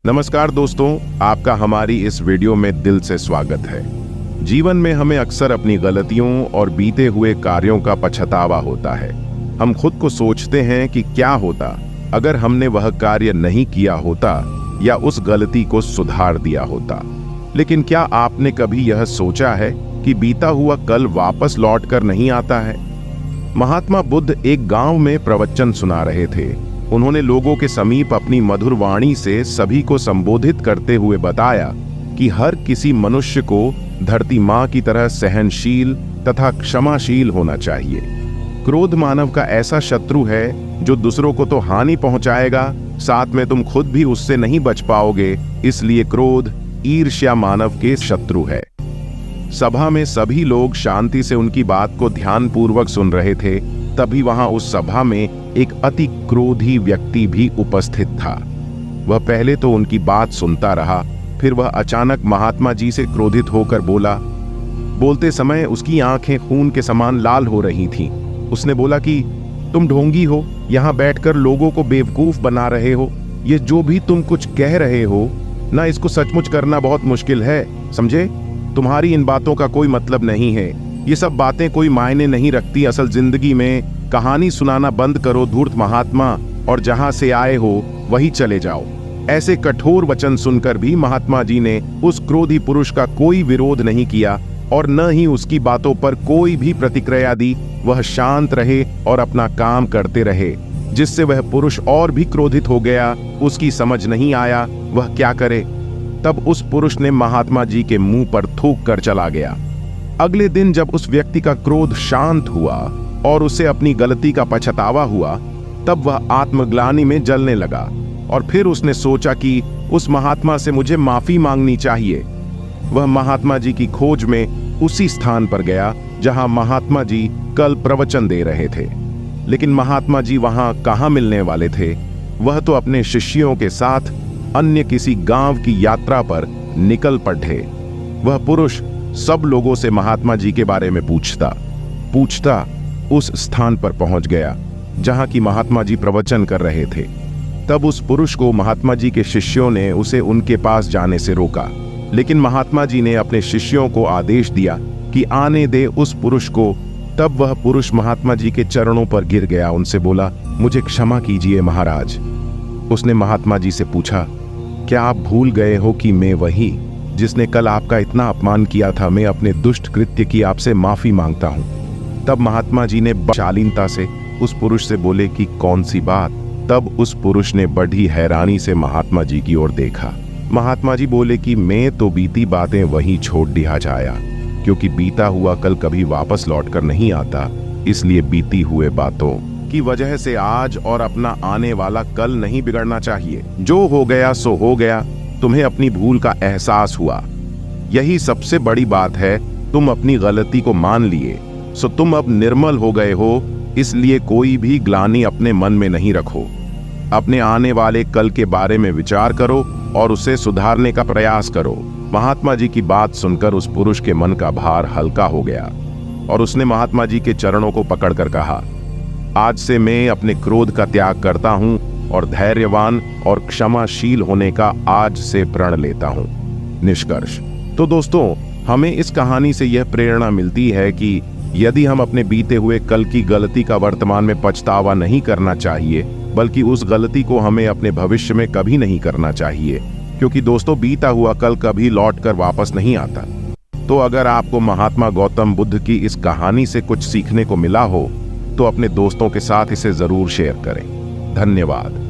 नमस्कार दोस्तों, आपका हमारी इस वीडियो में दिल से स्वागत है। जीवन में हमें अक्सर अपनी गलतियों और बीते हुए कार्यों का पछतावा होता है। हम खुद को सोचते हैं कि क्या होता अगर हमने वह कार्य नहीं किया होता या उस गलती को सुधार दिया होता। लेकिन क्या आपने कभी यह सोचा है कि बीता हुआ कल वापस लौट कर नहीं आता है? महात्मा बुद्ध एक गांव में प्रवचन सुना रहे थे। उन्होंने लोगों के समीप अपनी मधुर वाणी से सभी को संबोधित करते हुए बताया कि हर किसी मनुष्य को धरती माँ की तरह सहनशील तथा क्षमाशील होना चाहिए। क्रोध मानव का ऐसा शत्रु है जो दूसरों को तो हानि पहुंचाएगा, साथ में तुम खुद भी उससे नहीं बच पाओगे। इसलिए क्रोध, ईर्ष्या मानव के शत्रु है। सभा में सभी लोग शांति से उनकी बात को ध्यानपूर्वक सुन रहे थे। तभी वहां उस सभा में एक अति क्रोधी व्यक्ति भी उपस्थित था। वह पहले तो उनकी बात सुनता रहा, फिर वह अचानक महात्मा जी से क्रोधित होकर बोला। बोलते समय उसकी आंखें खून के समान लाल हो रही थीं। उसने बोला कि तुम ढोंगी हो, यहां बैठकर लोगों को बेवकूफ बना रहे हो। ये जो भी तुम कुछ कह रहे हो ना, इसको सचमुच करना बहुत मुश्किल है, समझे? तुम्हारी इन बातों का कोई मतलब नहीं है। ये सब बातें कोई मायने नहीं रखती असल जिंदगी में। कहानी सुनाना बंद करो धूर्त महात्मा, और जहां से आए हो वहीं चले जाओ। ऐसे कठोर वचन सुनकर भी महात्मा जी ने उस क्रोधी पुरुष का कोई विरोध नहीं किया और न ही उसकी बातों पर कोई भी प्रतिक्रिया दी। वह शांत रहे और अपना काम करते रहे, जिससे वह पुरुष और भी क्रोधित हो गया। उसकी समझ नहीं आया वह क्या करे। तब उस पुरुष ने महात्मा जी के मुंह पर थूक कर चला गया। अगले दिन जब उस व्यक्ति का क्रोध शांत हुआ और उसे अपनी गलती का पछतावा हुआ, तब वह आत्मग्लानि में जलने लगा और फिर उसने सोचा कि उस महात्मा से मुझे माफी मांगनी चाहिए। वह महात्मा जी की खोज में उसी स्थान पर गया जहां महात्मा जी कल प्रवचन दे रहे थे। लेकिन महात्मा जी वहां कहां मिलने वाले थे? वह तो अपने शिष्यों के साथ अन्य किसी गांव की यात्रा पर निकल पड़े। वह पुरुष सब लोगों से महात्मा जी के बारे में पूछता उस स्थान पर पहुंच गया जहां की महात्मा जी प्रवचन कर रहे थे। तब उस पुरुष को महात्मा जी के शिष्यों ने उसे उनके पास जाने से रोका। लेकिन महात्मा जी ने अपने शिष्यों को आदेश दिया कि आने दे उस पुरुष को। तब वह पुरुष महात्मा जी के चरणों पर गिर गया। उनसे बोला, मुझे क्षमा कीजिए महाराज। उसने महात्मा जी से पूछा, क्या आप भूल गए हो कि मैं वही जिसने कल आपका इतना अपमान किया था? मैं अपने दुष्ट कृत्य की आपसे माफी मांगता हूं। तब महात्मा जी ने शालीनता से उस पुरुष से बोले कि कौन सी बात? तब उस पुरुष ने बड़ी हैरानी से महात्मा जी की ओर देखा। महात्मा जी बोले कि मैं तो बीती बातें वहीं छोड़ दिया जाया, क्योंकि बीता हुआ कल कभी वापस लौट कर नहीं आता। इसलिए बीती हुए बातों की वजह से आज और अपना आने वाला कल नहीं बिगड़ना चाहिए। जो हो गया सो हो गया। तुम्हें अपनी भूल का एहसास हुआ, यही सबसे बड़ी बात है। तुम अपनी गलती को मान लिए, सो तुम अब निर्मल हो गए हो। इसलिए कोई भी ग्लानि अपने मन में नहीं रखो। अपने आने वाले कल के बारे में विचार करो और उसे सुधारने का प्रयास करो। महात्मा जी की बात सुनकर उस पुरुष के मन का भार हल्का हो गया और उसने महात्मा जी के चरणों को पकड़कर कहा, आज से मैं अपने क्रोध का त्याग करता हूं और धैर्यवान और क्षमाशील होने का आज से प्रण लेता हूं। निष्कर्ष तो दोस्तों, हमें इस कहानी से यह प्रेरणा मिलती है कि यदि हम अपने बीते हुए कल की गलती का वर्तमान में पछतावा नहीं करना चाहिए, बल्कि उस गलती को हमें अपने भविष्य में कभी नहीं करना चाहिए, क्योंकि दोस्तों बीता हुआ कल कभी लौट कर वापस नहीं आता। तो अगर आपको महात्मा गौतम बुद्ध की इस कहानी से कुछ सीखने को मिला हो तो अपने दोस्तों के साथ इसे जरूर शेयर करें। धन्यवाद।